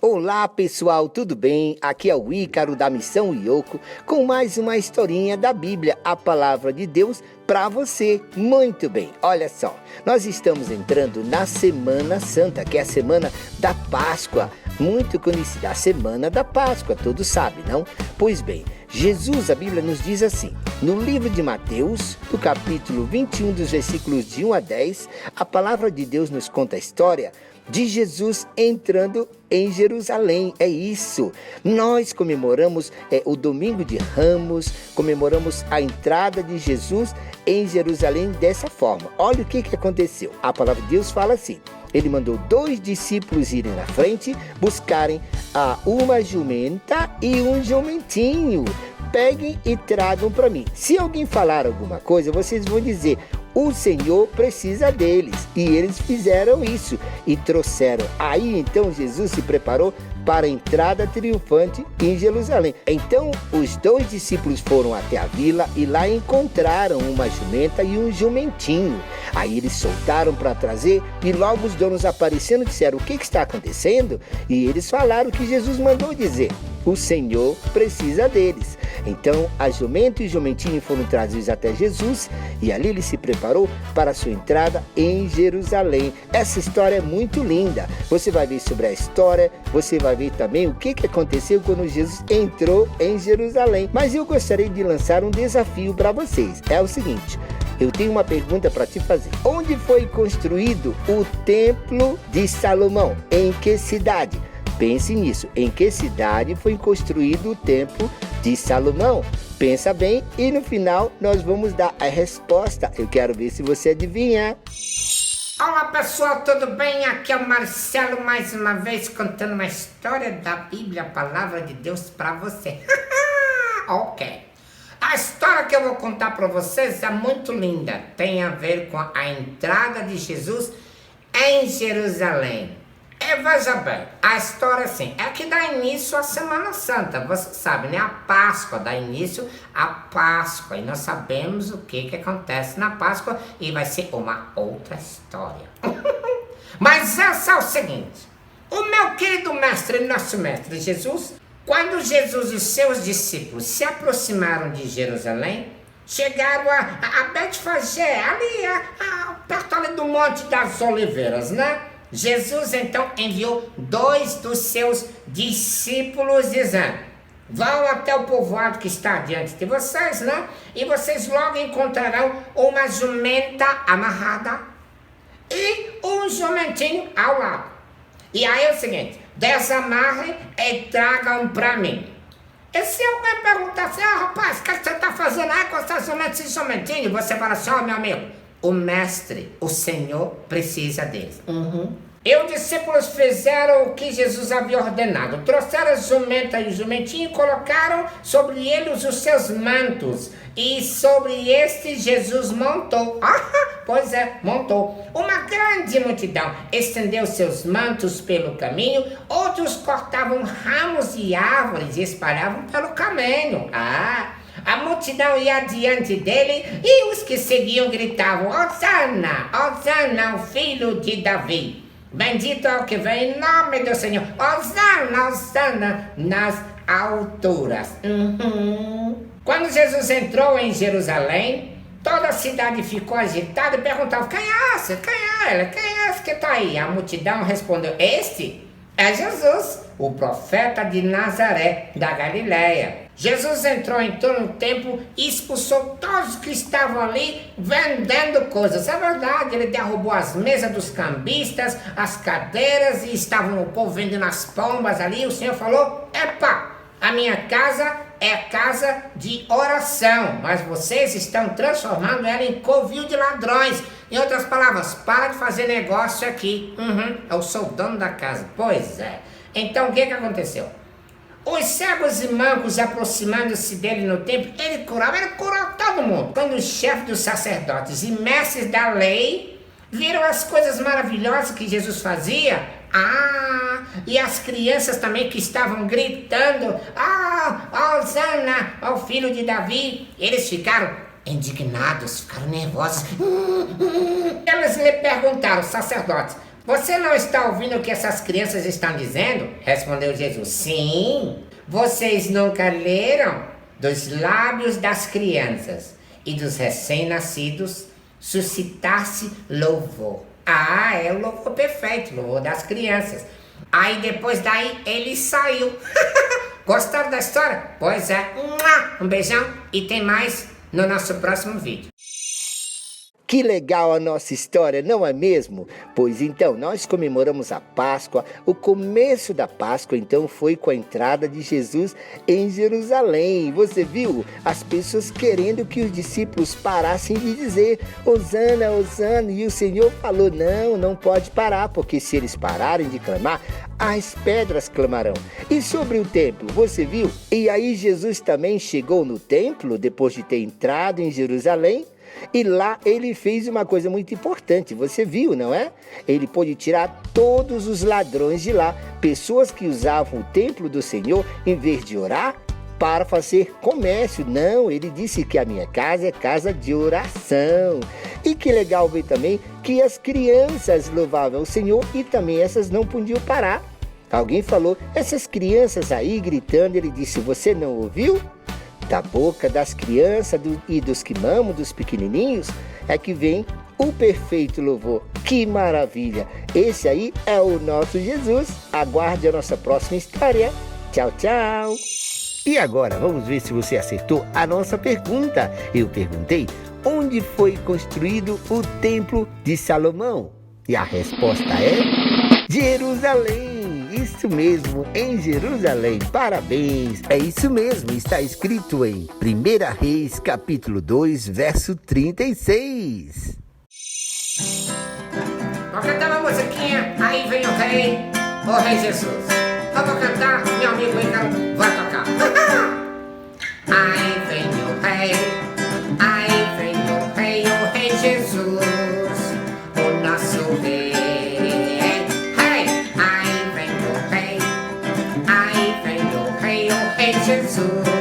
Olá pessoal, tudo bem? Aqui é o Ícaro da Missão Ioco com mais uma historinha da Bíblia, a Palavra de Deus para você. Muito bem, olha só, nós estamos entrando na Semana Santa, que é a Semana da Páscoa, muito conhecida, a Semana da Páscoa, todos sabem, não? Pois bem, Jesus, a Bíblia nos diz assim, no livro de Mateus, no capítulo 21, dos versículos de 1 a 10, a Palavra de Deus nos conta a história de Jesus entrando em Jerusalém. É isso. Nós comemoramos o Domingo de Ramos, comemoramos a entrada de Jesus em Jerusalém dessa forma. Olha o que aconteceu. A palavra de Deus fala assim. Ele mandou 2 discípulos irem na frente, buscarem uma jumenta e um jumentinho. Peguem e tragam para mim. Se alguém falar alguma coisa, vocês vão dizer: o Senhor precisa deles. E eles fizeram isso e trouxeram. Aí então Jesus se preparou para a entrada triunfante em Jerusalém. Então os 2 discípulos foram até a vila e lá encontraram uma jumenta e um jumentinho. Aí eles soltaram para trazer e logo os donos aparecendo disseram: o que está acontecendo? E eles falaram que Jesus mandou dizer: o Senhor precisa deles. Então a jumenta e o jumentinho foram trazidos até Jesus e ali ele se preparou para a sua entrada em Jerusalém. Essa história é muito linda. Você vai ver sobre a história, você vai ver também o que aconteceu quando Jesus entrou em Jerusalém. Mas eu gostaria de lançar um desafio para vocês. É o seguinte: eu tenho uma pergunta para te fazer. Onde foi construído o Templo de Salomão? Em que cidade? Pense nisso. Em que cidade foi construído o Templo de Salomão? Pensa bem e no final nós vamos dar a resposta. Eu quero ver se você adivinha. Olá pessoal, tudo bem? Aqui é o Marcelo mais uma vez contando uma história da Bíblia, a Palavra de Deus para você. Ok. A história que eu vou contar para vocês é muito linda. Tem a ver com a entrada de Jesus em Jerusalém. Veja bem, a história assim, é que dá início à Semana Santa, você sabe, né? A Páscoa, dá início à Páscoa, e nós sabemos o que acontece na Páscoa, e vai ser uma outra história. Mas essa é o seguinte, o meu querido mestre, nosso mestre Jesus, quando Jesus e seus discípulos se aproximaram de Jerusalém, chegaram a Betfagé, ali, perto ali do Monte das Oliveiras, né? Jesus então enviou 2 dos seus discípulos dizendo: vão até o povoado que está diante de vocês, né? E vocês logo encontrarão uma jumenta amarrada e um jumentinho ao lado. E aí é o seguinte, desamarrem e tragam para mim. E se alguém perguntar assim: rapaz, o que você está fazendo aí com essa jumenta e jumentinho? Você fala assim: meu amigo, o mestre, o Senhor precisa deles. E os discípulos fizeram o que Jesus havia ordenado. Trouxeram a jumenta e o jumentinho e colocaram sobre eles os seus mantos. E sobre este Jesus montou. Pois é, montou. Uma grande multidão estendeu seus mantos pelo caminho. Outros cortavam ramos de árvores e espalhavam pelo caminho. A multidão ia diante dele e os que seguiam gritavam: Hosana, Hosana, o filho de Davi. Bendito é o que vem em nome do Senhor. Hosana, Hosana nas alturas. Quando Jesus entrou em Jerusalém, toda a cidade ficou agitada e perguntava: quem é esse? Quem é ele? Quem é esse que está aí? A multidão respondeu: este é Jesus, o profeta de Nazaré, da Galileia. Jesus entrou então no templo e expulsou todos que estavam ali vendendo coisas. É verdade, ele derrubou as mesas dos cambistas, as cadeiras, e estavam o povo vendendo as pombas ali. O Senhor falou: epa, a minha casa é casa de oração, mas vocês estão transformando ela em covil de ladrões. Em outras palavras, para de fazer negócio aqui. Eu sou o dono da casa. Pois é. Então o que aconteceu? Os cegos e mancos aproximando-se dele no templo, ele curou todo mundo. Quando os chefes dos sacerdotes e mestres da lei viram as coisas maravilhosas que Jesus fazia, e as crianças também que estavam gritando: Hosana ao filho de Davi, eles ficaram indignados, ficaram nervosos. Eles lhe perguntaram, sacerdotes: Você não está ouvindo o que essas crianças estão dizendo? Respondeu Jesus. Sim. Vocês nunca leram? Dos lábios das crianças e dos recém-nascidos suscitar-se louvor. Ah, é o louvor perfeito, o louvor das crianças. Aí depois daí ele saiu. Gostaram da história? Pois é. Um beijão e tem mais no nosso próximo vídeo. Que legal a nossa história, não é mesmo? Pois então, nós comemoramos a Páscoa. O começo da Páscoa, então, foi com a entrada de Jesus em Jerusalém. Você viu? As pessoas querendo que os discípulos parassem de dizer Hosana, Hosana. E o Senhor falou, não pode parar, porque se eles pararem de clamar, as pedras clamarão. E sobre o templo, você viu? E aí Jesus também chegou no templo, depois de ter entrado em Jerusalém. E lá ele fez uma coisa muito importante, você viu, não é? Ele pôde tirar todos os ladrões de lá, pessoas que usavam o templo do Senhor em vez de orar para fazer comércio. Não, ele disse que a minha casa é casa de oração. E que legal ver também que as crianças louvavam o Senhor e também essas não podiam parar. Alguém falou, essas crianças aí gritando, ele disse, você não ouviu? Da boca das crianças e dos que mamam, dos pequenininhos, é que vem o perfeito louvor. Que maravilha! Esse aí é o nosso Jesus. Aguarde a nossa próxima história. Tchau, tchau! E agora, vamos ver se você acertou a nossa pergunta. Eu perguntei, onde foi construído o Templo de Salomão? E a resposta é Jerusalém. Isso mesmo, em Jerusalém. Parabéns! É isso mesmo, está escrito em 1 Reis, capítulo 2, verso 36. Vou cantar uma musiquinha, aí vem o rei Jesus. Eu vou cantar, meu amigo Ícaro vai tocar. Aí vem o rei Jesus, o nosso rei. Hey, aí vem o rei Jesus.